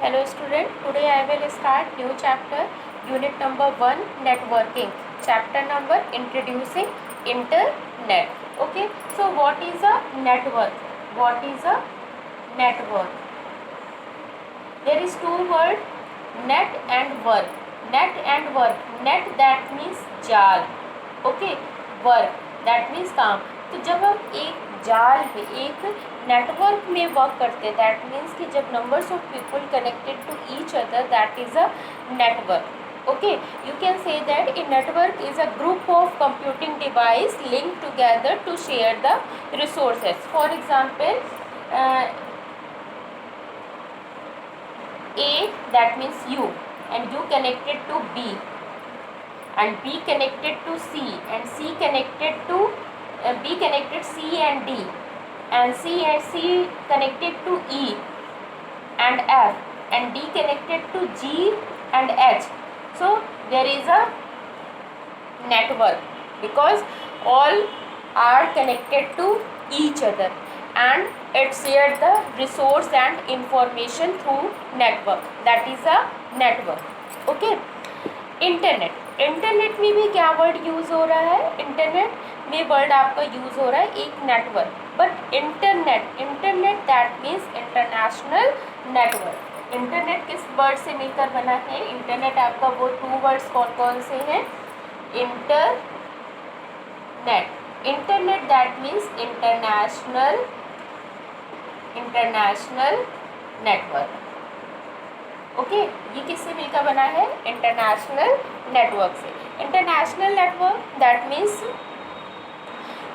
Hello student, today I will start new chapter, unit number 1, networking. Chapter number introducing internet. Okay, so what is a network? What is a network? There is two words, net and work. Net and work. Net that means जाल. Okay, work that means काम. तो जब हम एक जाल में एक network में वर्क करते हैं, दैट मीन्स कि जब numbers of people connected to each other, that is a network. Okay, you can say that a network is a group of computing device linked together to share the resources. For example, A that means you, and you connected to B, and B connected to C, and C connected to B connected C and D, and C connected to E and F, and D connected to G and H. So there is a network because all are connected to each other and it shared the resource and information through network. That is a network. Okay. Internet में भी क्या word use हो रहा है? Internet में word आपका use हो रहा है एक network. But internet that means international network. Internet किस वर्ड से मिलकर बना है? इंटरनेट आपका वो टू वर्ड्स कौन कौन से हैं? Internet that means international network. Okay, ये किससे मिलकर बना है? इंटरनेशनल नेटवर्क से. इंटरनेशनल नेटवर्क दैट मीन्स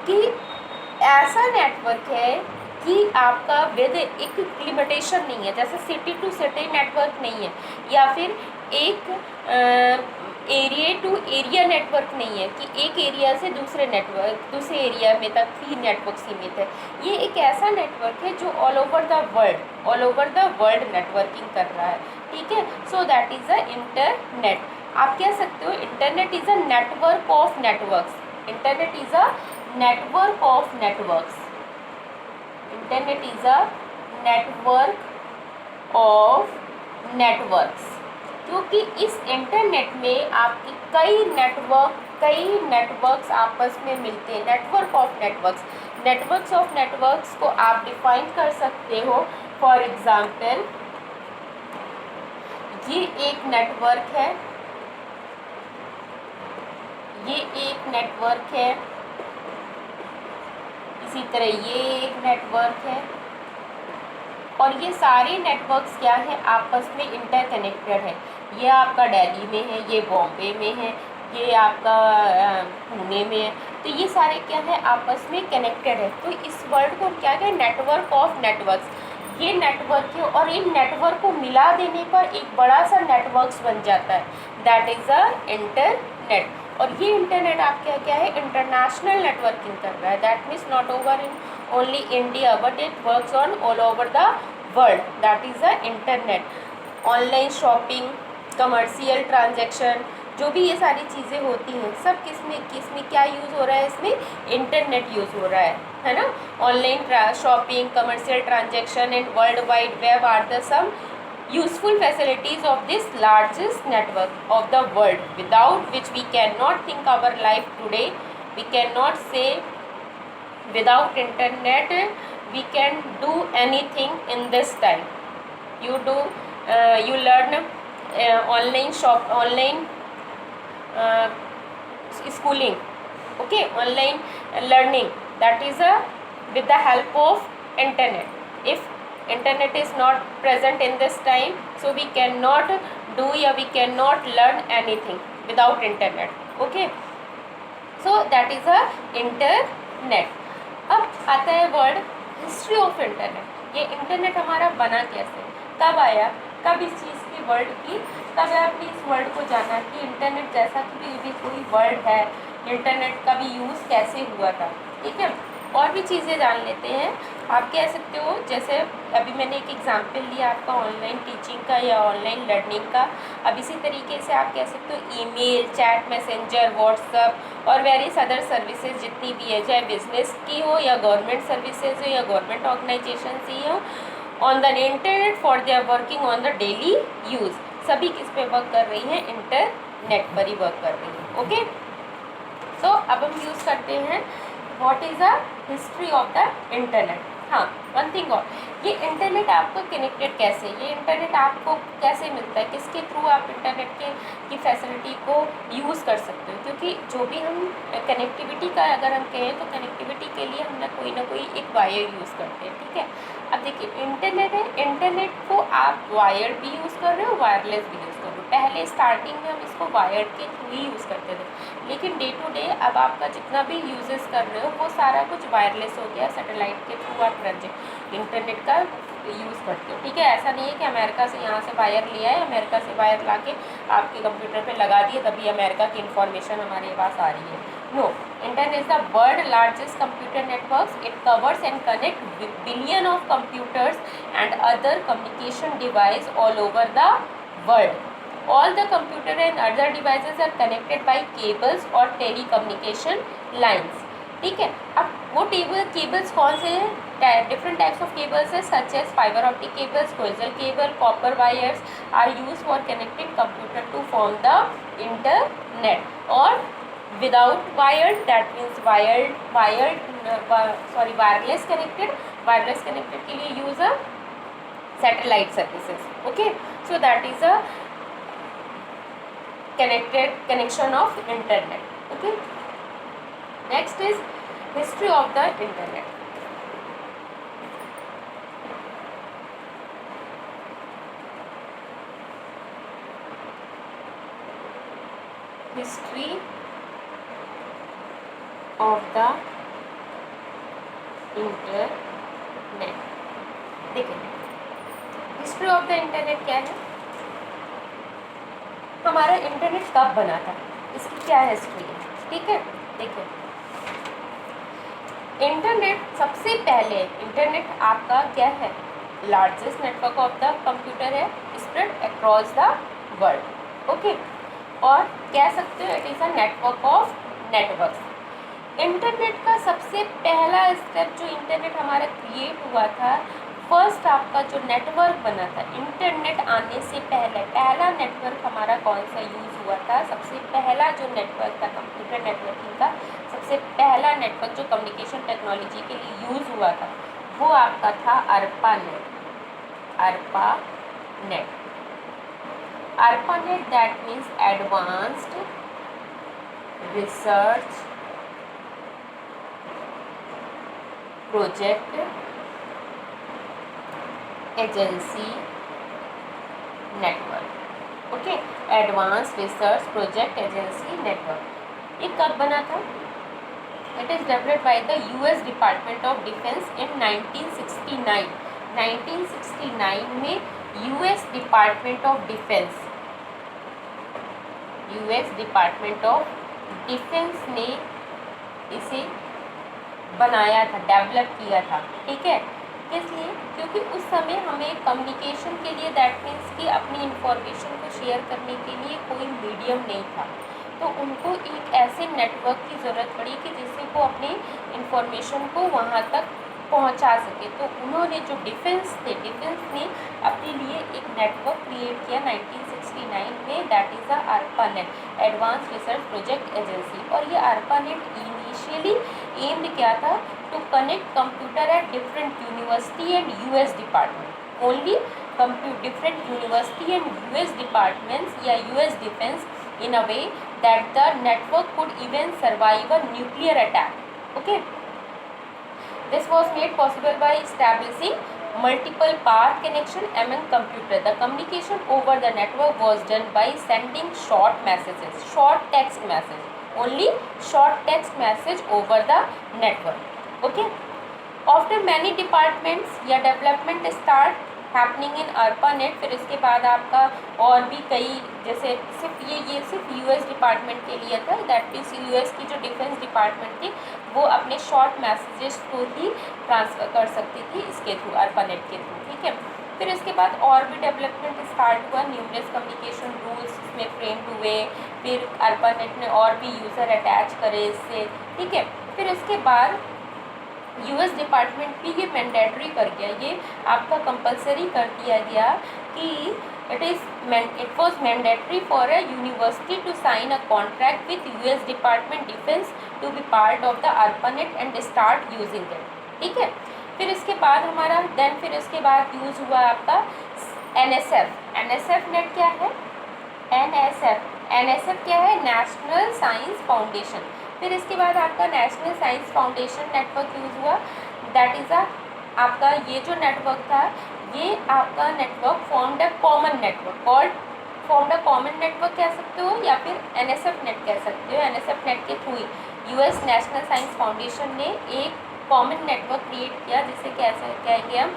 कि ऐसा नेटवर्क है कि आपका विद एक लिमिटेशन नहीं है, जैसे सिटी टू सिटी नेटवर्क नहीं है, या फिर एक एरिया टू एरिया नेटवर्क नहीं है कि एक एरिया से दूसरे एरिया में तक ही नेटवर्क सीमित है. ये एक ऐसा नेटवर्क है जो all over the world networking कर रहा है. ठीक है, so that is a internet. आप कह सकते हो internet is a network of networks. Internet is a network of networks. Internet is a network of networks, क्योंकि इस इंटरनेट में आपकी कई नेटवर्क्स आपस में मिलते हैं. नेटवर्क्स ऑफ नेटवर्क्स को आप डिफाइन कर सकते हो. फॉर एग्जांपल, ये एक नेटवर्क है, ये एक नेटवर्क है, इसी तरह ये एक नेटवर्क है, और ये सारे नेटवर्क्स क्या है? आपस में इंटरकनेक्टेड है. ये आपका दिल्ली में है, ये बॉम्बे में है, ये आपका पुणे में है. तो ये सारे क्या है? आपस में कनेक्टेड है. तो इस वर्ड को क्या है? Network of networks. ये नेटवर्क है, और इन नेटवर्क को मिला देने पर एक बड़ा सा नेटवर्क्स बन जाता है. That is a internet. और ये इंटरनेट आपका क्या है? इंटरनेशनल नेटवर्किंग कर रहा है. That means not over in only India but it works on all over the world. That is a internet. Online shopping, commercial transaction, जो भी ये सारी चीज़ें होती हैं, सब किसमें क्या यूज़ हो रहा है? इसमें इंटरनेट यूज़ हो रहा है ना. Online shopping, commercial transaction and world wide web are the some useful facilities of this largest network of the world, without which we cannot think our life today. We cannot say without internet we can do anything in this time. You learn online schooling. Okay, online learning, that is with the help of internet. If internet is not present in this time, so we cannot do या we cannot learn anything without internet. Okay, so that is a internet. अब आता है word history of internet. ये internet हमारा बना कैसे, कब आया, कब इस चीज़ की वर्ड की, कब आपने इस वर्ड को जाना कि इंटरनेट जैसा कि भी कोई वर्ड है, इंटरनेट का भी यूज़ कैसे हुआ था. ठीक है, और भी चीज़ें जान लेते हैं. आप कह सकते हो, जैसे अभी मैंने एक एग्जांपल लिया आपका ऑनलाइन टीचिंग का या ऑनलाइन लर्निंग का. अब इसी तरीके से आप कह सकते हो ईमेल, चैट, मैसेंजर, व्हाट्सअप और वेरियस अदर सर्विसेज जितनी भी है, चाहे बिजनेस की हो या गवर्नमेंट सर्विसेज हो या गवर्नमेंट ऑर्गेनाइजेशन ही हो, on the internet for their working on the daily use. सभी किस पे वर्क कर रही हैं, इंटरनेट पर ही वर्क कर रही हैं। ओके, सो अब हम यूज़ करते हैं what is the history of the internet. हाँ, वन थिंग और, ये इंटरनेट आपको कनेक्टेड कैसे, ये इंटरनेट आपको कैसे मिलता है, किसके थ्रू आप इंटरनेट की फैसिलिटी को यूज़ कर सकते हो, क्योंकि जो भी हम कनेक्टिविटी का अगर हम कहें तो कनेक्टिविटी के लिए हम ना कोई एक वायर यूज़ करते हैं। ठीक है, अब देखिए इंटरनेट है, इंटरनेट को आप वायर्ड भी यूज़ कर रहे हो, वायरलेस भी यूज़ कर रहे हो। पहले स्टार्टिंग में हम इसको वायर्ड के थ्रू ही यूज़ करते थे, लेकिन डे टू डे अब आपका जितना भी यूजेस कर रहे हो वो सारा कुछ वायरलेस हो गया, सैटेलाइट के थ्रू आप इंटरनेट का यूज़ करते हो। ठीक है, ऐसा नहीं है कि अमेरिका से यहाँ से वायर लिया है, अमेरिका से वायर ला के आपके कंप्यूटर पे लगा दिए तभी अमेरिका की इंफॉर्मेशन हमारे पास आ रही है। No, internet is the world largest computer network. It covers and connect billion of computers and other communication device all over the world. All the computer and other devices are connected by cables और telecommunication lines। ठीक है, अब वो cables कौन से हैं, different types of cables है, such as fibre optic cables, coaxial cable, copper wires are use for connecting computer to form the internet. और without wired, that means wireless connected के लिए use a satellite services. Okay, so that is a connection of internet. Okay, next is history of the internet. History of the internet। देखिए history of the internet क्या है, हमारा internet कब बना था, इसकी क्या हिस्ट्री है। ठीक है, देखिए इंटरनेट सबसे पहले, इंटरनेट आपका क्या है, largest network of the computer है, spread across the world. Okay, और कह सकते हो it is a network of networks. Internet का सबसे पहला स्टेप जो इंटरनेट हमारा क्रिएट हुआ था, फर्स्ट आपका जो नेटवर्क बना था इंटरनेट आने से पहले, पहला नेटवर्क हमारा कौन सा यूज़ हुआ था, सबसे पहला जो नेटवर्क था कंप्यूटर नेटवर्किंग का, सबसे पहला नेटवर्क जो कम्युनिकेशन टेक्नोलॉजी के लिए यूज़ हुआ था वो आपका था ARPANET। ARPANET that means advanced research project agency network. Okay, advance research project agency network. ये कब बना था, it is developed by the US department of defence in 1969। 1969 में यूएस डिपार्टमेंट ऑफ डिफेंस ने इसे बनाया था, डेवलप किया था। ठीक है, किस लिए, क्योंकि उस समय हमें कम्युनिकेशन के लिए, दैट मीन्स कि अपनी इंफॉर्मेशन को शेयर करने के लिए कोई मीडियम नहीं था, तो उनको एक ऐसे नेटवर्क की ज़रूरत पड़ी कि जिससे वो अपनी इंफॉर्मेशन को वहाँ तक पहुँचा सके। तो उन्होंने जो डिफेंस ने अपने लिए एक नेटवर्क क्रिएट किया 1969 में, that is the ARPANET, advance research project agency. और ये ARPANET इनिशियली एम्ड क्या था, to connect computer at different university and US department, only different university and US departments या US defense in a way that the network could even survive a nuclear attack. Okay, this was made possible by establishing multiple path connection among computer. The communication over the network was done by sending short messages, short text message, only short text message over the network. Okay, after many departments या development start happening in ARPANET, फिर इसके बाद आपका और भी कई, जैसे ये सिर्फ यूएस डिपार्टमेंट के लिए था, दैट मीन्स यूएस की जो डिफेंस डिपार्टमेंट थी वो अपने शॉर्ट मैसेजेस को ही ट्रांसफ़र कर सकती थी इसके थ्रू, ARPANET के थ्रू। ठीक है, फिर इसके बाद और भी डेवलपमेंट स्टार्ट हुआ, न्यूमरस कम्युनिकेशन रूल्स इसमें फ्रेम्ड हुए, फिर ARPANET ने और भी यूज़र अटैच करे इससे। ठीक है, फिर इसके बाद यूएस डिपार्टमेंट भी ये मैंडेटरी कर गया, ये आपका कंपलसरी कर दिया गया कि it was mandatory for a university to sign a contract with US Department Defense to be part of the ARPANET and start using it। ठीक है, फिर इसके बाद हमारा फिर इसके बाद यूज़ हुआ आपका NSF। NSF नेट क्या है? NSF क्या है? National science foundation. फिर इसके बाद आपका national science foundation network use हुआ। दैट इज़ आपका ये जो नेटवर्क था, ये आपका network formed a common network, formed a common network कह सकते हो या फिर NSF नेट कह सकते हो। NSF नेट के through US national science foundation ने एक कॉमन नेटवर्क क्रिएट किया, जिसे कैसे कहेंगे हम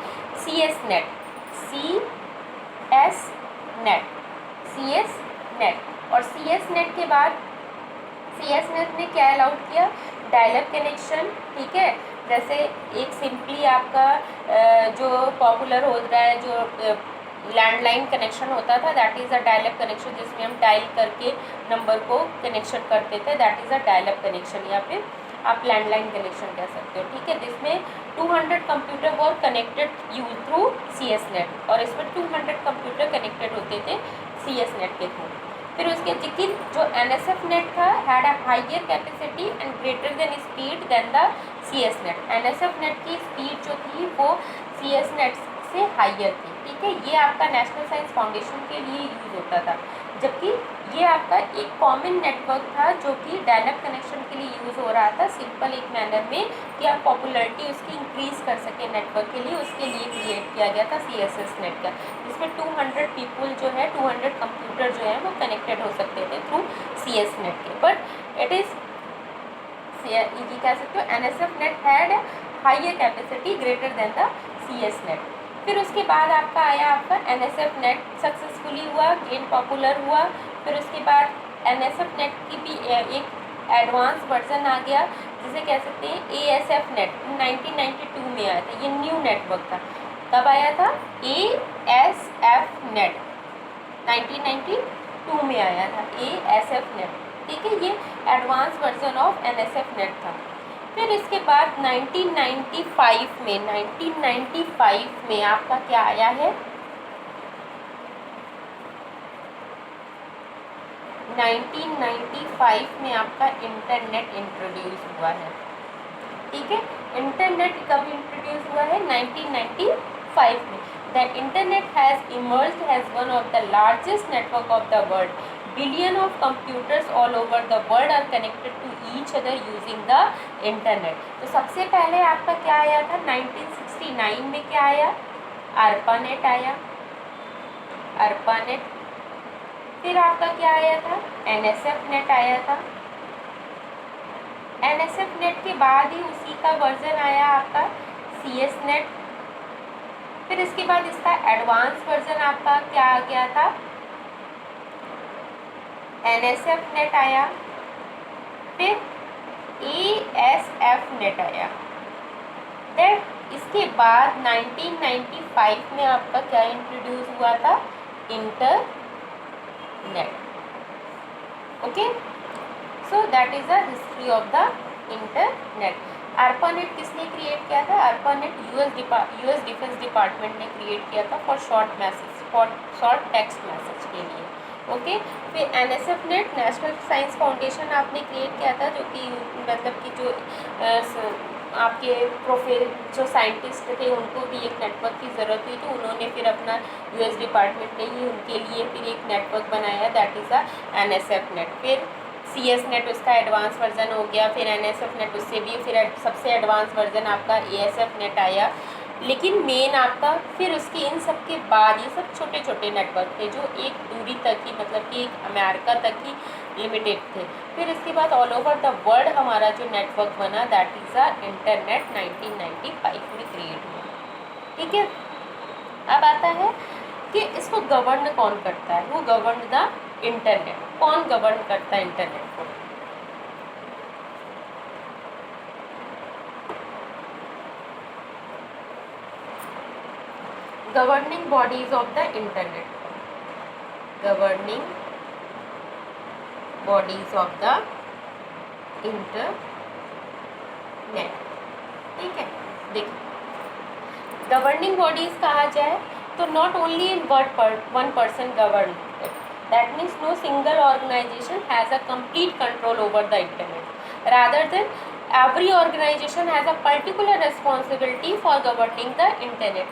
CS नेट, CS नेट। और CS नेट के बाद CS नेट ने क्या अलाउड किया? Dial-up connection. ठीक है, जैसे एक सिंपली आपका जो पॉपुलर हो रहा है, जो लैंडलाइन कनेक्शन होता था, that is a dial-up connection, जिसमें हम डायल करके नंबर को कनेक्शन करते थे, that is a dial-up connection, या फिर आप लैंडलाइन कनेक्शन कह सकते हो। ठीक है, जिसमें 200 कंप्यूटर वर कनेक्टेड थ्रू CS नेट, और इसमें 200 कंप्यूटर कनेक्टेड होते थे CS नेट के थ्रू। फिर उसके लेकिन जो NSF नेट था had a higher capacity and greater than speed than the CS net. NSF net की स्पीड जो थी वो CS नेट से हाइयर थी। ठीक है, ये आपका नेशनल साइंस फाउंडेशन के लिए यूज़ होता था, जबकि ये आपका एक कॉमन नेटवर्क था जो कि डायलअप कनेक्शन के लिए यूज़ हो रहा था, सिंपल एक मैनर में कि आप पॉपुलैरिटी उसकी इंक्रीज़ कर सके नेटवर्क के लिए, उसके लिए क्रिएट किया गया था CSS नेट का, जिसमें 200 पीपुल जो है, 200 कंप्यूटर जो है वो कनेक्टेड हो सकते थे थ्रू CS नेट के। बट इट इज़ ये कह सकते हो NSF net had higher capacity greater than the CS net. फिर उसके बाद आपका आया आपका NSF नेट, सक्सेसफुली हुआ, गेन पॉपुलर हुआ। फिर उसके बाद NSF नेट की भी एक एडवांस वर्जन आ गया, जिसे कह सकते हैं ASF नेट, 1992 में आया था, ये न्यू नेटवर्क था। कब आया था? ASF नेट 1992 में आया था, ASF नेट। ठीक है, ये advance version of NSF net था। फिर इसके बाद 1995 में आपका क्या आया है? 1995 में आपका इंटरनेट इंट्रोड्यूस हुआ है। ठीक है, इंटरनेट कब इंट्रोड्यूस हुआ है? 1995 में। The internet has emerged as one of the largest network of the world. Billion of computers all over the world are connected to each other using the internet. तो सबसे पहले आपका क्या आया था? 1969 में क्या आया? ARPANET आया, ARPANET। फिर आपका क्या आया था? NSF नेट आया था। NSF नेट के बाद ही उसी का वर्जन आया आपका CS नेट। फिर इसके बाद इसका एडवांस वर्जन आपका क्या आ गया था? NSF नेट आया। फिर ASF नेट आया। दैट इसके बाद 1995 में आपका क्या इंट्रोड्यूस हुआ था? Internet. Okay, so that is the history of the internet. ARPANET किसने क्रिएट किया था? ARPANET यूएस डिफेंस डिपार्टमेंट ने क्रिएट किया था for short message, for short text message के लिए। ओके, फिर NSF net national science foundation आपने क्रिएट किया था, जो कि मतलब कि जो आपके जो साइंटिस्ट थे उनको भी एक नेटवर्क की ज़रूरत हुई, तो उन्होंने फिर अपना US डिपार्टमेंट ने ही उनके लिए फिर एक नेटवर्क बनाया, that is the NSF net. फिर CS नेट उसका एडवांस वर्जन हो गया, फिर NSF नेट उससे भी फिर सबसे एडवांस वर्जन आपका ASF नेट आया। लेकिन मेन आपका फिर उसके इन सब के बाद ये सब छोटे छोटे नेटवर्क थे जो एक दूरी तक ही, मतलब कि एक अमेरिका तक ही लिमिटेड थे। फिर इसके बाद ऑल ओवर द वर्ल्ड हमारा जो नेटवर्क बना, दैट इज़ अ इंटरनेट, 1995 में क्रिएट हुआ। ठीक है, अब आता है कि इसको गवर्न कौन करता है? वो गवर्न द इंटरनेट। कौन गवर्न करता है इंटरनेट को? governing bodies of the internet, governing bodies of the internet। ठीक है। देखिए, गवर्निंग बॉडीज कहा जाए तो not only in one person govern, that means no single organisation has a complete control over the internet, rather than every organization has a particular responsibility for governing the internet.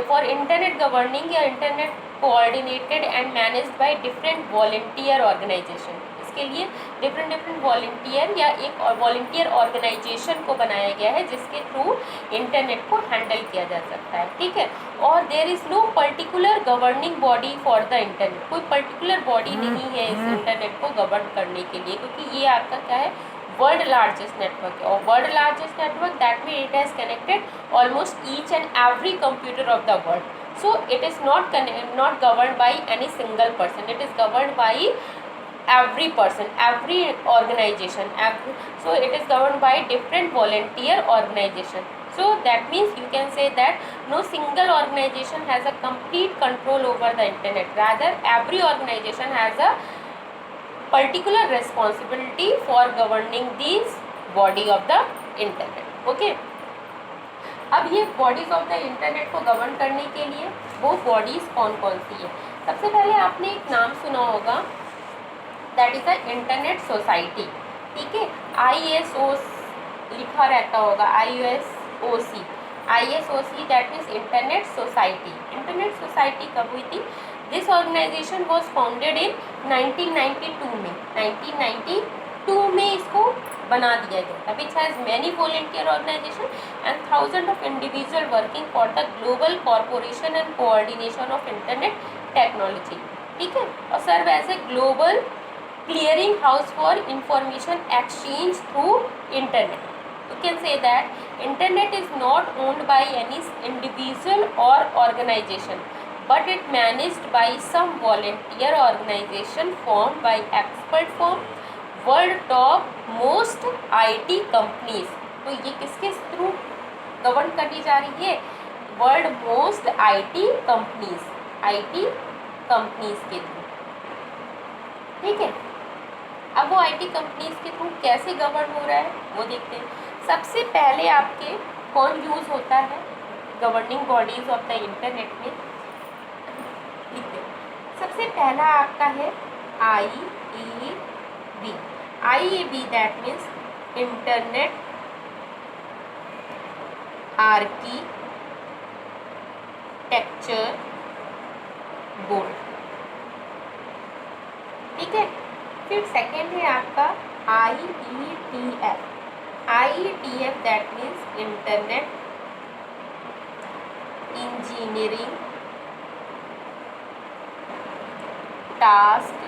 For internet governing या internet coordinated and managed by different volunteer organization, इसके लिए different volunteer या एक volunteer organisation को बनाया गया है जिसके थ्रू इंटरनेट को हैंडल किया जा सकता है। ठीक है। और there is no particular governing body for the internet, कोई पर्टिकुलर बॉडी नहीं है इस इंटरनेट को गवर्न करने के लिए, क्योंकि ये आपका क्या है, वर्ल्ड लार्जेस्ट नेटवर्क है। और world largest network that mean it has connected almost each and every computer of the world, so it is not governed by any single person, it is governed by every person, every organization, so it is governed by different volunteer organization. So that means you can say that no single organization has a complete control over the internet, rather every organization has a particular responsibility for governing these body of the internet. Okay, अब ये bodies of the internet को govern करने के लिए वो bodies कौन कौन सी है। सबसे पहले आपने एक नाम सुना होगा, that is the internet society. ठीक है, ISO लिखा रहता होगा, ISOC that means internet society. Internet society कब हुई थी? This organisation was founded in 1992 में, 1992 में इसको बना दिया गया। Which has many volunteer organisation and thousand of individual working for the global corporation and coordination of internet technology. ठीक है, और serve as a global clearing house for information exchange through internet. You can say that internet is not owned by any individual or organization, but it managed by some volunteer organization formed by expert firm, world top most IT companies। तो ये किसके through govern करनी जा रही है? World most IT companies के through. ठीक है, अब वो IT कंपनीज के थ्रू कैसे गवर्न हो रहा है वो देखते हैं। सबसे पहले आपके कौन यूज़ होता है governing bodies of the internet में? लिखते हैं, सबसे पहला आपका है IAB that means internet architecture board. ठीक है, फिर सेकेंड है आपका IETF that means internet engineering task